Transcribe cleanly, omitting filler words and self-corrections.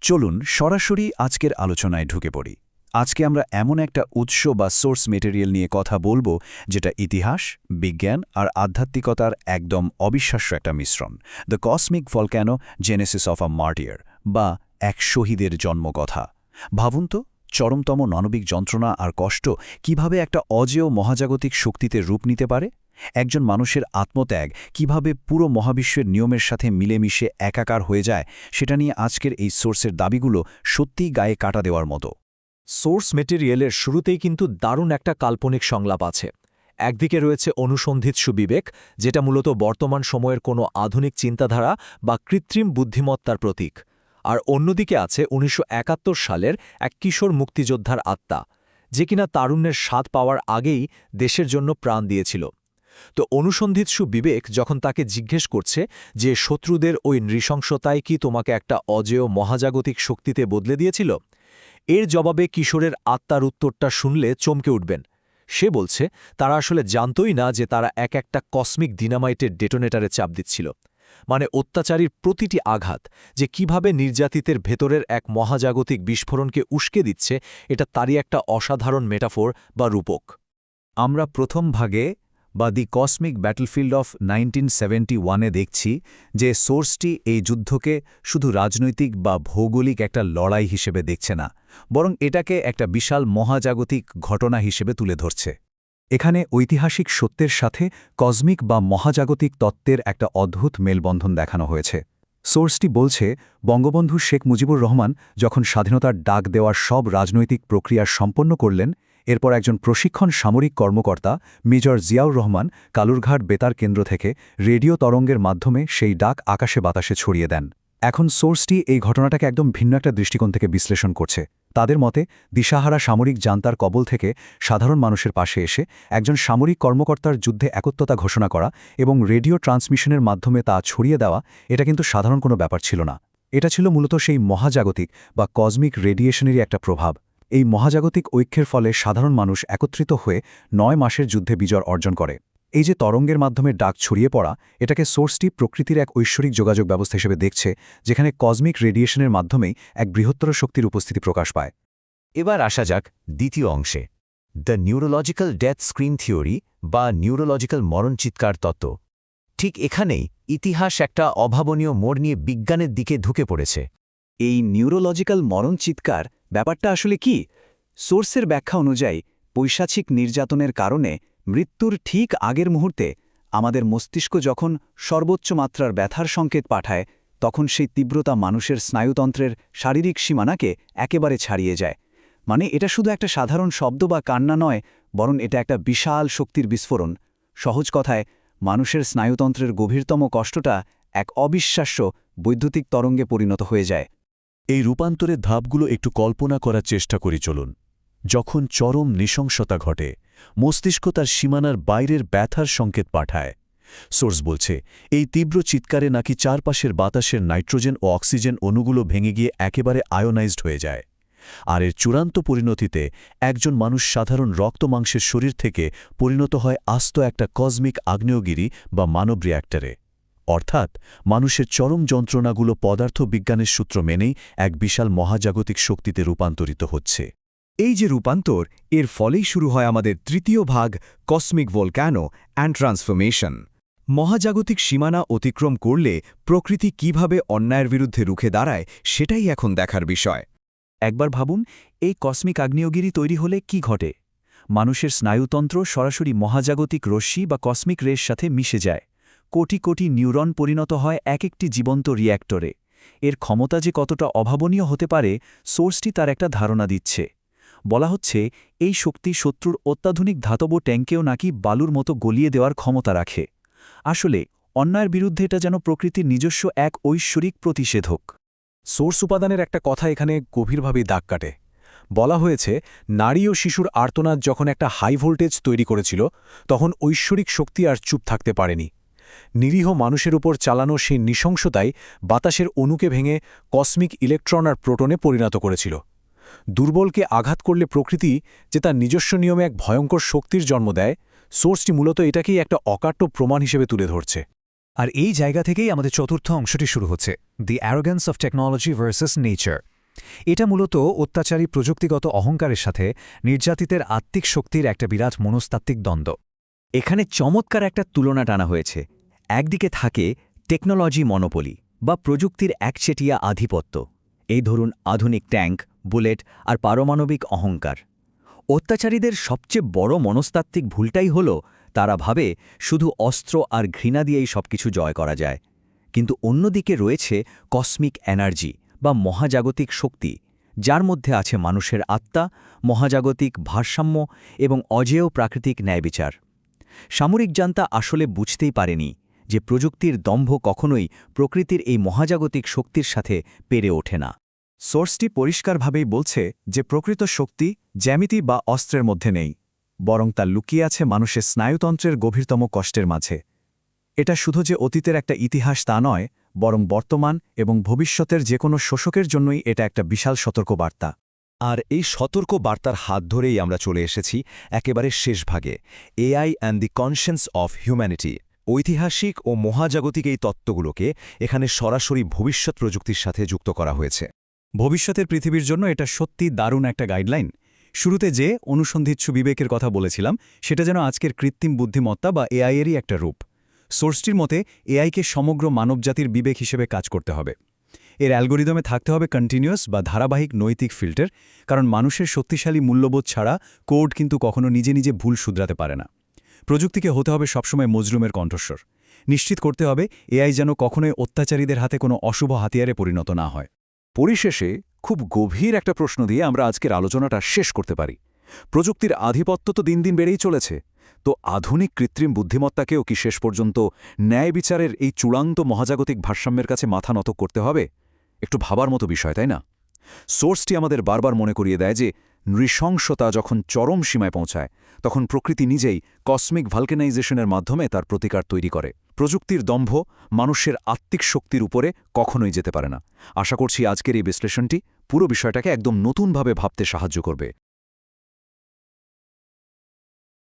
চলুন সরাসরি আজকের আলোচনায় ঢুকে পড়ি। আজকে আমরা এমন একটা উৎস বা সোর্স মেটেরিয়াল নিয়ে কথা বলবো যেটা ইতিহাস, বিজ্ঞান আর আধ্যাত্মিকতার একদম অবিশ্বাস্য একটা মিশ্রণ। The cosmic volcano Genesis of a মার্টিয়ার, বা এক শহীদের জন্মকথা। ভাবুন তো, চরমতম মানবিক যন্ত্রণা আর কষ্ট কিভাবে একটা অজেয় মহাজাগতিক শক্তিতে রূপ নিতে পারে। একজন মানুষের আত্মত্যাগ কিভাবে পুরো মহাবিশ্বের নিয়মের সাথে মিলেমিশে একাকার হয়ে যায়, সেটা নিয়ে আজকের এই সোর্সের দাবিগুলো সত্যিই গায়ে কাটা দেওয়ার মতো। সোর্স মেটেরিয়ালের শুরুতেই কিন্তু দারুণ একটা কাল্পনিক সংলাপ আছে। একদিকে রয়েছে অনুসন্ধিৎসু বিবেক, যেটা মূলত বর্তমান সময়ের কোনো আধুনিক চিন্তাধারা বা কৃত্রিম বুদ্ধিমত্তার প্রতীক, আর অন্যদিকে আছে ১৯৭১ সালের এক কিশোর মুক্তিযোদ্ধার আত্মা, যে কিনা তারুণ্যের স্বাদ পাওয়ার আগেই দেশের জন্য প্রাণ দিয়েছিল। তো অনুসন্ধিৎসু বিবেক যখন তাকে জিজ্ঞেস করছে যে শত্রুদের ওই নৃশংসতাই কি তোমাকে একটা অজেয় মহাজাগতিক শক্তিতে বদলে দিয়েছিল, এর জবাবে কিশোরের আত্মার উত্তরটা শুনলে চমকে উঠবেন। সে বলছে তারা আসলে জানতই না যে তারা একটা কসমিক ডিনামাইটের ডেটোনেটারে চাপ দিচ্ছিল। মানে অত্যাচারীর প্রতিটি আঘাত যে কিভাবে নির্যাতিতের ভেতরের এক মহাজাগতিক বিস্ফোরণকে উস্কে দিচ্ছে, এটা তারই একটা অসাধারণ মেটাফোর বা রূপক। আমরা প্রথম ভাগে বা দি কসমিক ব্যাটলফিল্ড অফ 1971-এ দেখছি যে সোর্সটি এই যুদ্ধকে শুধু রাজনৈতিক বা ভৌগোলিক একটা লড়াই হিসেবে দেখছে না, বরং এটাকে একটা বিশাল মহাজাগতিক ঘটনা হিসেবে তুলে ধরছে। এখানে ঐতিহাসিক সত্যের সাথে কসমিক বা মহাজাগতিক তত্ত্বের একটা অদ্ভুত মেলবন্ধন দেখানো হয়েছে। সোর্সটি বলছে, বঙ্গবন্ধু শেখ মুজিবুর রহমান যখন স্বাধীনতার ডাক দেওয়ার সব রাজনৈতিক প্রক্রিয়া সম্পন্ন করলেন, এরপর একজন প্রশিক্ষণ সামরিক কর্মকর্তা মেজর জিয়াউর রহমান কালুরঘাট বেতার কেন্দ্র থেকে রেডিও তরঙ্গের মাধ্যমে সেই ডাক আকাশে বাতাসে ছড়িয়ে দেন। এখন সোর্সটি এই ঘটনাটাকে একদম ভিন্ন একটা দৃষ্টিকোণ থেকে বিশ্লেষণ করছে। তাদের মতে, দিশাহারা সামরিক জান্তার কবল থেকে সাধারণ মানুষের পাশে এসে একজন সামরিক কর্মকর্তার যুদ্ধে একত্রতা ঘোষণা করা এবং রেডিও ট্রান্সমিশনের মাধ্যমে তা ছড়িয়ে দেওয়া, এটা কিন্তু সাধারণ কোনো ব্যাপার ছিল না। এটা ছিল মূলত সেই মহাজাগতিক বা কসমিক রেডিয়েশনেরই একটা প্রভাব। এই মহাজাগতিক ঐক্যের ফলে সাধারণ মানুষ একত্রিত হয়ে ৯ মাসের যুদ্ধে বিজয় অর্জন করে। এই যে তরঙ্গের মাধ্যমে ডাক ছড়িয়ে পড়া, এটাকে সোর্সটি প্রকৃতির এক ঐশ্বরিক যোগাযোগ ব্যবস্থা হিসেবে দেখছে, যেখানে কসমিক রেডিয়েশনের মাধ্যমেই এক বৃহত্তর শক্তির উপস্থিতি প্রকাশ পায়। এবার আসা যাক দ্বিতীয় অংশে, the neurological death screen theory বা নিউরোলজিক্যাল মরণচিৎকার তত্ত্ব। ঠিক এখানেই ইতিহাস একটা অভাবনীয় মোড় নিয়ে বিজ্ঞানের দিকে ঢুকে পড়েছে। এই নিউরোলজিক্যাল মরণ চিৎকার ব্যাপারটা আসলে কি? সোর্সের ব্যাখ্যা অনুযায়ী পৈশাচিক নির্যাতনের কারণে মৃত্যুর ঠিক আগের মুহূর্তে আমাদের মস্তিষ্ক যখন সর্বোচ্চ মাত্রার ব্যথার সংকেত পাঠায়, তখন সেই তীব্রতা মানুষের স্নায়ুতন্ত্রের শারীরিক সীমানাকে একেবারে ছাড়িয়ে যায়। মানে এটা শুধু একটা সাধারণ শব্দ বা কান্না নয়, বরং এটা একটা বিশাল শক্তির বিস্ফোরণ। সহজ কথায়, মানুষের স্নায়ুতন্ত্রের গভীরতম কষ্টটা এক অবিশ্বাস্য বৈদ্যুতিক তরঙ্গে পরিণত হয়ে যায়। এই রূপান্তরের ধাপগুলো একটু কল্পনা করার চেষ্টা করি চলুন। যখন চরম নৃশংসতা ঘটে, মস্তিষ্ক তার সীমানার বাইরের ব্যথার সংকেত পাঠায়। সোর্স বলছে, এই তীব্র চিৎকারে নাকি চারপাশের বাতাসের নাইট্রোজেন ও অক্সিজেন অণুগুলো ভেঙে গিয়ে একেবারে আয়োনাইজড হয়ে যায়। আর এর চূড়ান্ত পরিণতিতে একজন মানুষ সাধারণ রক্তমাংসের শরীর থেকে পরিণত হয় আস্ত একটা কসমিক আগ্নেয়গিরি বা মানব রিয়্যাক্টরে। অর্থাৎ মানুষের চরম যন্ত্রণাগুলো পদার্থবিজ্ঞানের সূত্র মেনেই এক বিশাল মহাজাগতিক শক্তিতে রূপান্তরিত হচ্ছে। এই যে রূপান্তর, এর ফলেই শুরু হয় আমাদের তৃতীয় ভাগ, কসমিক ভলক্যানো অ্যান্ড ট্রান্সফরমেশন। মহাজাগতিক সীমানা অতিক্রম করলে প্রকৃতি কিভাবে অন্যায়ের বিরুদ্ধে রুখে দাঁড়ায়, সেটাই এখন দেখার বিষয়। একবার ভাবুন, এই কসমিক আগ্নেয়গিরি তৈরি হলে কি ঘটে। মানুষের স্নায়ুতন্ত্র সরাসরি মহাজাগতিক রশ্মি বা কসমিক রের সাথে মিশে যায়। কোটি কোটি নিউরন পরিণত হয় এক একটি জীবন্ত রিয়্যাক্টরে। এর ক্ষমতা যে কতটা অভাবনীয় হতে পারে, সোর্সটি তার একটা ধারণা দিচ্ছে। বলা হচ্ছে, এই শক্তি শত্রুর অত্যাধুনিক ধাতব ট্যাঙ্কেও নাকি বালুর মতো গলিয়ে দেওয়ার ক্ষমতা রাখে। আসলে অন্যায়ের বিরুদ্ধে এটা যেন প্রকৃতির নিজস্ব এক ঐশ্বরিক প্রতিষেধক। সোর্স উপাদানের একটা কথা এখানে গভীরভাবে দাগ কাটে। বলা হয়েছে, নারী ও শিশুর আর্তনাদ যখন একটা হাই ভোল্টেজ তৈরি করেছিল, তখন ঐশ্বরিক শক্তি আর চুপ থাকতে পারেনি। নিরীহ মানুষের উপর চালানো সেই নৃশংসতাই বাতাসের অণুকে ভেঙে কসমিক ইলেকট্রন আর প্রোটনে পরিণত করেছিল। দুর্বলকে আঘাত করলে প্রকৃতি যে তার নিজস্ব নিয়মে এক ভয়ঙ্কর শক্তির জন্ম দেয়, সোর্সটি মূলত এটাকেই একটা অকাট্য প্রমাণ হিসেবে তুলে ধরছে। আর এই জায়গা থেকেই আমাদের চতুর্থ অংশটি শুরু হচ্ছে, the arrogance of technology versus nature. এটা মূলত অত্যাচারী প্রযুক্তিগত অহংকারের সাথে নির্যাতিতের আত্মিক শক্তির একটা বিরাট মনস্তাত্ত্বিক দ্বন্দ্ব। এখানে চমৎকার একটা তুলনা টানা হয়েছে। একদিকে থাকে টেকনোলজি মনোপলি বা প্রযুক্তির একচেটিয়া আধিপত্য, এই ধরুন আধুনিক ট্যাঙ্ক, বুলেট আর পারমাণবিক অহংকার। অত্যাচারীদের সবচেয়ে বড় মনস্তাত্ত্বিক ভুলটাই হল তারা ভাবে শুধু অস্ত্র আর ঘৃণা দিয়েই সবকিছু জয় করা যায়। কিন্তু অন্যদিকে রয়েছে কসমিক এনার্জি বা মহাজাগতিক শক্তি, যার মধ্যে আছে মানুষের আত্মা, মহাজাগতিক ভারসাম্য এবং অজেয় প্রাকৃতিক ন্যায়বিচার। সামরিক জান্তা আসলে বুঝতেই পারেনি যে প্রযুক্তির দম্ভ কখনোই প্রকৃতির এই মহাজাগতিক শক্তির সাথে পেরে ওঠে না। সোর্সটি পরিষ্কারভাবেই বলছে যে প্রকৃত শক্তি জ্যামিতি বা অস্ত্রের মধ্যে নেই, বরং তা লুকিয়ে আছে মানুষের স্নায়ুতন্ত্রের গভীরতম কষ্টের মাঝে। এটা শুধু যে অতীতের একটা ইতিহাস তা নয়, বরং বর্তমান এবং ভবিষ্যতের যে কোনো শোষকের জন্যই এটা একটা বিশাল সতর্কবার্তা। আর এই সতর্ক বার্তার হাত ধরেই আমরা চলে এসেছি একেবারে শেষ ভাগে, AI and the conscience of humanity. ঐতিহাসিক ও মহাজাগতিক এই তত্ত্বগুলোকে এখানে সরাসরি ভবিষ্যৎ প্রযুক্তির সাথে যুক্ত করা হয়েছে। ভবিষ্যতের পৃথিবীর জন্য এটা সত্যি দারুণ একটা গাইডলাইন। শুরুতে যে অনুসন্ধিৎসু বিবেকের কথা বলেছিলাম, সেটা যেন আজকের কৃত্রিম বুদ্ধিমত্তা বা এআইয়েরই একটা রূপ। সোর্সটির মতে এআইকে সমগ্র মানবজাতির বিবেক হিসেবে কাজ করতে হবে। এর অ্যালগোরিদমে থাকতে হবে কন্টিনিউয়াস বা ধারাবাহিক নৈতিক ফিল্টার, কারণ মানুষের শক্তিশালী মূল্যবোধ ছাড়া কোড কিন্তু কখনো নিজে নিজে ভুল শুধরাতে পারে না। প্রযুক্তিকে হতে হবে সবসময় মজলুমের কণ্ঠস্বর। নিশ্চিত করতে হবে এআই যেন কখনোই অত্যাচারীদের হাতে কোনো অশুভ হাতিয়ারে পরিণত না হয়। পরিশেষে খুব গভীর একটা প্রশ্ন দিয়ে আমরা আজকের আলোচনাটা শেষ করতে পারি। প্রযুক্তির আধিপত্য তো দিন দিন বেড়েই চলেছে, তো আধুনিক কৃত্রিম বুদ্ধিমত্তাকেও কি শেষ পর্যন্ত ন্যায় বিচারের এই চূড়ান্ত মহাজাগতিক ভারসাম্যের কাছে মাথা নত করতে হবে? একটু ভাবার মতো বিষয়, তাই না? সোর্সটি আমাদের বারবার মনে করিয়ে দেয় যে নৃশংসতা যখন চরম সীমায় পৌঁছায়, তখন প্রকৃতি নিজেই কসমিক ভালকানাইজেশনের মাধ্যমে তার প্রতিকার তৈরি করে। প্রযুক্তির দম্ভ মানুষের আত্মিক শক্তির উপরে কখনোই যেতে পারে না। আশা করছি আজকের এই বিশ্লেষণটি পুরো বিষয়টাকে একদম নতুনভাবে ভাবতে সাহায্য করবে।